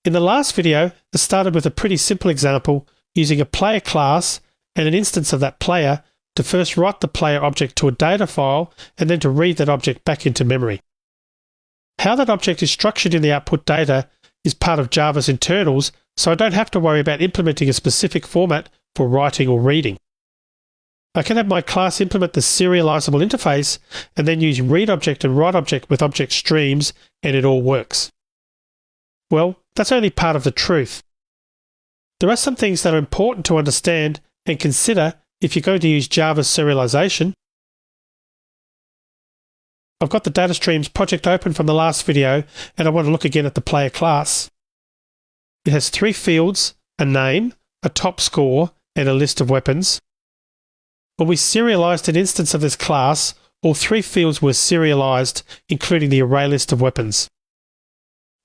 In the last video, I started with a pretty simple example using a player class and an instance of that player to first write the player object to a data file and then to read that object back into memory. How that object is structured in the output data is part of Java's internals, so I don't have to worry about implementing a specific format for writing or reading. I can have my class implement the serializable interface and then use read object and write object with object streams, and it all works. Well, that's only part of the truth. There are some things that are important to understand and consider if you're going to use Java's serialization. I've got the data streams project open from the last video, and I want to look again at the player class. It has 3 fields, a name, a top score, and a list of weapons. When we serialized an instance of this class, all 3 fields were serialized, including the array list of weapons.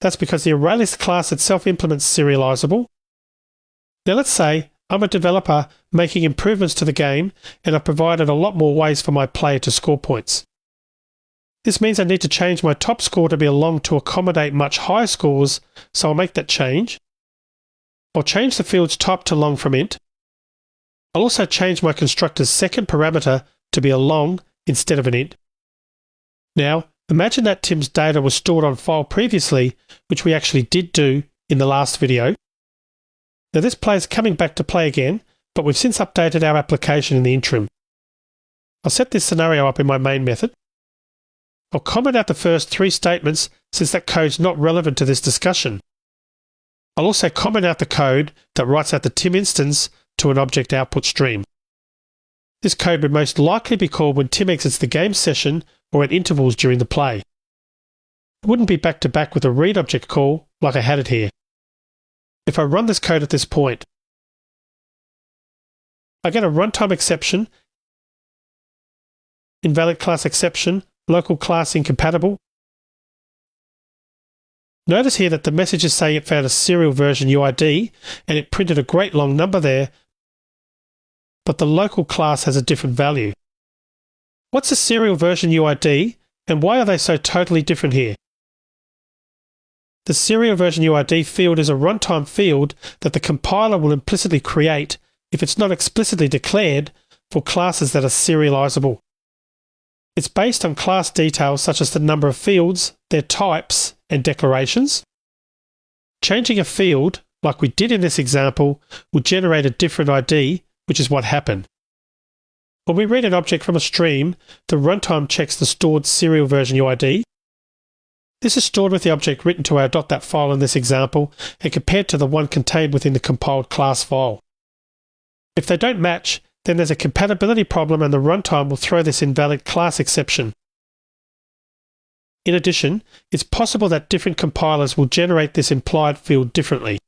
That's because the ArrayList class itself implements serializable. Now let's say I'm a developer making improvements to the game and I've provided a lot more ways for my player to score points. This means I need to change my top score to be a long to accommodate much higher scores, so I'll make that change. I'll change the field's type to long from int. I'll also change my constructor's second parameter to be a long instead of an int. Now, imagine that Tim's data was stored on file previously, which we actually did do in the last video. Now this player's coming back to play again, but we've since updated our application in the interim. I'll set this scenario up in my main method. I'll comment out the first 3 statements since that code's not relevant to this discussion. I'll also comment out the code that writes out the Tim instance to an object output stream. This code would most likely be called when Tim exits the game session or at intervals during the play. It wouldn't be back to back with a read object call like I had it here. If I run this code at this point, I get a runtime exception, invalid class exception, local class incompatible. Notice here that the message is saying it found a serial version UID and it printed a great long number there, but the local class has a different value. What's a serial version UID and why are they so totally different here? The serial version UID field is a runtime field that the compiler will implicitly create if it's not explicitly declared for classes that are serializable. It's based on class details such as the number of fields, their types, and declarations. Changing a field, like we did in this example, will generate a different ID, which is what happened. When we read an object from a stream, the runtime checks the stored serial version UID. This is stored with the object written to our .dat file in this example and compared to the one contained within the compiled class file. If they don't match, then there's a compatibility problem and the runtime will throw this invalid class exception. In addition, it's possible that different compilers will generate this implied field differently.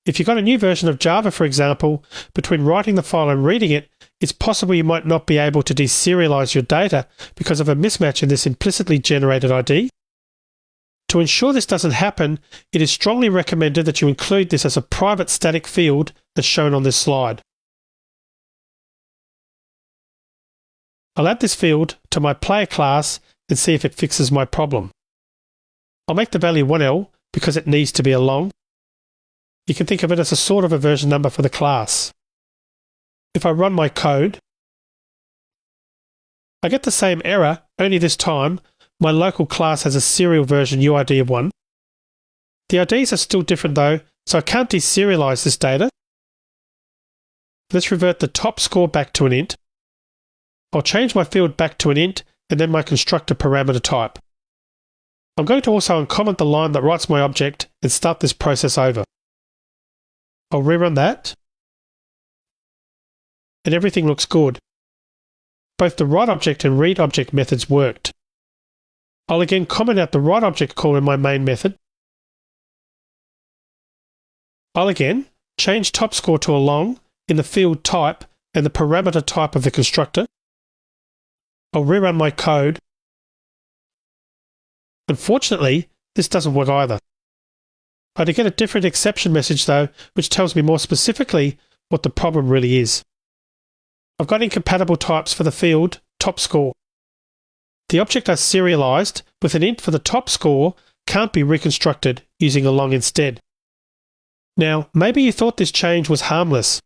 If you've got a new version of Java, for example, between writing the file and reading it, it's possible you might not be able to deserialize your data because of a mismatch in this implicitly generated ID. To ensure this doesn't happen, it is strongly recommended that you include this as a private static field as shown on this slide. I'll add this field to my player class and see if it fixes my problem. I'll make the value 1L because it needs to be a long. You can think of it as a sort of a version number for the class. If I run my code, I get the same error, only this time my local class has a serial version UID of 1. The IDs are still different though, so I can't deserialize this data. Let's revert the top score back to an int. I'll change my field back to an int and then my constructor parameter type. I'm going to also uncomment the line that writes my object and start this process over. I'll rerun that, and everything looks good. Both the write object and read object methods worked. I'll again comment out the write object call in my main method. I'll again change top score to a long in the field type and the parameter type of the constructor. I'll rerun my code. Unfortunately, this doesn't work either. I get a different exception message though, which tells me more specifically what the problem really is. I've got incompatible types for the field top score. The object I serialized with an int for the top score can't be reconstructed using a long instead. Now, maybe you thought this change was harmless.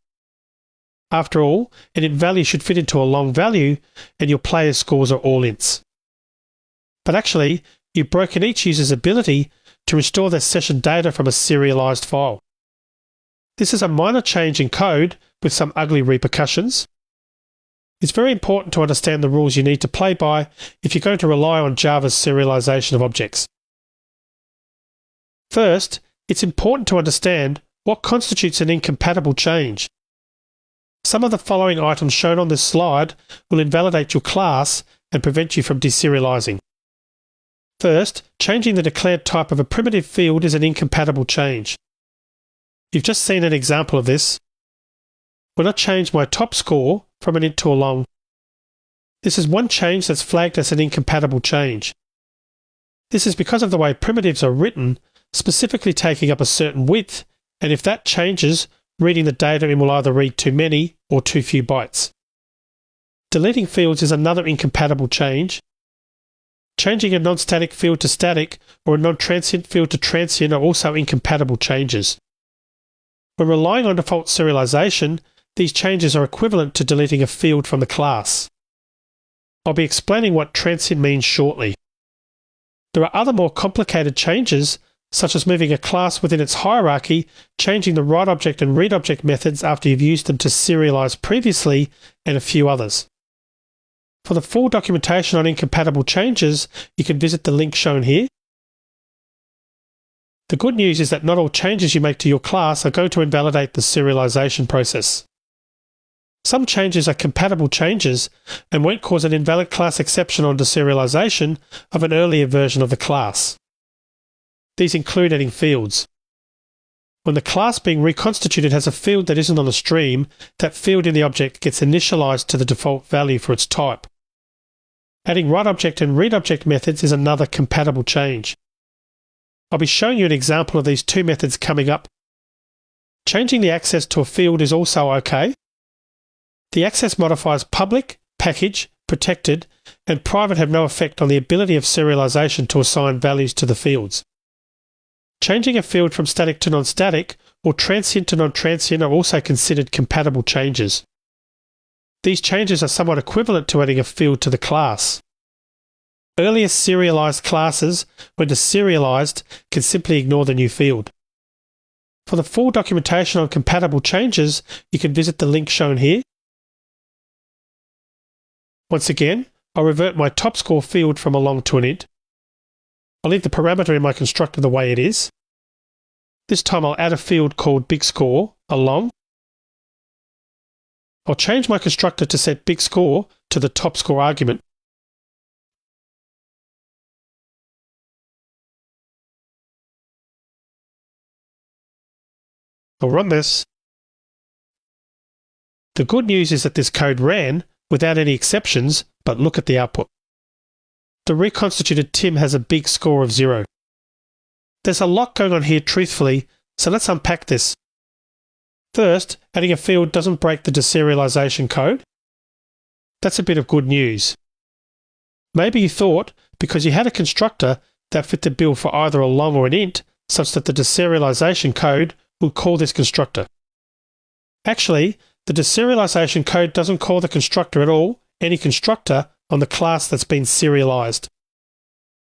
After all, an int value should fit into a long value, and your player's scores are all ints. But actually, you've broken each user's ability to restore their session data from a serialized file. This is a minor change in code with some ugly repercussions. It's very important to understand the rules you need to play by if you're going to rely on Java's serialization of objects. First, it's important to understand what constitutes an incompatible change. Some of the following items shown on this slide will invalidate your class and prevent you from deserializing. First, changing the declared type of a primitive field is an incompatible change. You've just seen an example of this. When I change my top score from an int to a long, this is one change that's flagged as an incompatible change. This is because of the way primitives are written, specifically taking up a certain width, and if that changes, reading the data in will either read too many or too few bytes. Deleting fields is another incompatible change. Changing a non-static field to static or a non-transient field to transient are also incompatible changes. When relying on default serialization, these changes are equivalent to deleting a field from the class. I'll be explaining what transient means shortly. There are other more complicated changes, such as moving a class within its hierarchy, changing the write object and read object methods after you've used them to serialize previously, and a few others. For the full documentation on incompatible changes, you can visit the link shown here. The good news is that not all changes you make to your class are going to invalidate the serialization process. Some changes are compatible changes and won't cause an invalid class exception on deserialization of an earlier version of the class. These include adding fields. When the class being reconstituted has a field that isn't on the stream, that field in the object gets initialized to the default value for its type. Adding write object and read object methods is another compatible change. I'll be showing you an example of these two methods coming up. Changing the access to a field is also okay. The access modifiers public, package, protected, and private have no effect on the ability of serialization to assign values to the fields. Changing a field from static to non-static or transient to non-transient are also considered compatible changes. These changes are somewhat equivalent to adding a field to the class. Earlier serialized classes, when deserialized, can simply ignore the new field. For the full documentation on compatible changes, you can visit the link shown here. Once again, I'll revert my top score field from a long to an int. I'll leave the parameter in my constructor the way it is. This time I'll add a field called big score, a long. I'll change my constructor to set big score to the top score argument. I'll run this. The good news is that this code ran without any exceptions, but look at the output. The reconstituted Tim has a big score of 0. There's a lot going on here truthfully, so let's unpack this. First, adding a field doesn't break the deserialization code. That's a bit of good news. Maybe you thought, because you had a constructor that fit the bill for either a long or an int, such that the deserialization code would call this constructor. Actually, the deserialization code doesn't call the constructor at all, any constructor, on the class that's been serialized.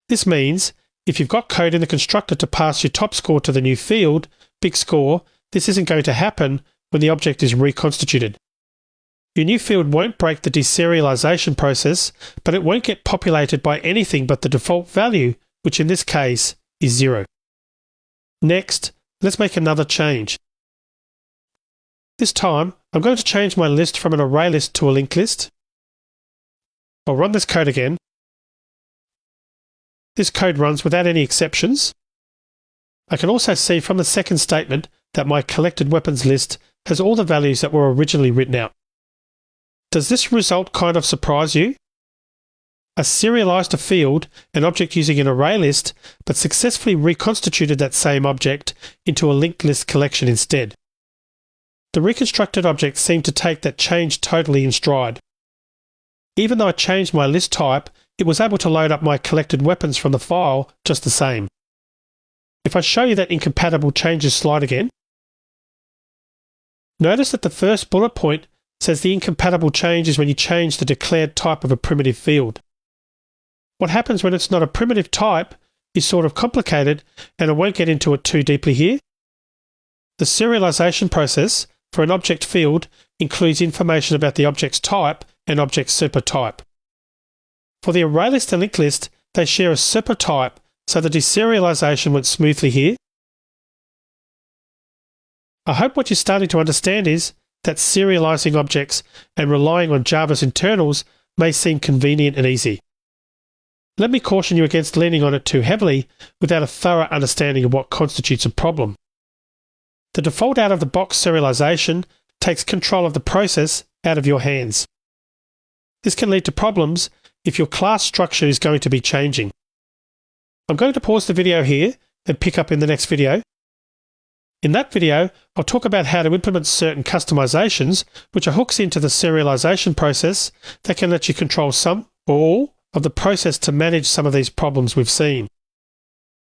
This means, if you've got code in the constructor to pass your top score to the new field, big score, this isn't going to happen when the object is reconstituted. Your new field won't break the deserialization process, but it won't get populated by anything but the default value, which in this case is 0. Next, let's make another change. This time, I'm going to change my list from an array list to a linked list. I'll run this code again. This code runs without any exceptions. I can also see from the second statement that my collected weapons list has all the values that were originally written out. Does this result kind of surprise you? I serialized a field, an object using an array list, but successfully reconstituted that same object into a linked list collection instead. The reconstructed object seemed to take that change totally in stride. Even though I changed my list type, it was able to load up my collected weapons from the file just the same. If I show you that incompatible changes slide again, notice that the first bullet point says the incompatible change is when you change the declared type of a primitive field. What happens when it's not a primitive type is sort of complicated, and I won't get into it too deeply here. The serialization process for an object field includes information about the object's type and object supertype. For the ArrayList and LinkedList, they share a supertype, so the deserialization went smoothly here. I hope what you're starting to understand is that serializing objects and relying on Java's internals may seem convenient and easy. Let me caution you against leaning on it too heavily without a thorough understanding of what constitutes a problem. The default out-of-the-box serialization takes control of the process out of your hands. This can lead to problems if your class structure is going to be changing. I'm going to pause the video here and pick up in the next video. In that video, I'll talk about how to implement certain customizations, which are hooks into the serialization process that can let you control some or all of the process to manage some of these problems we've seen.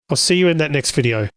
I'll see you in that next video.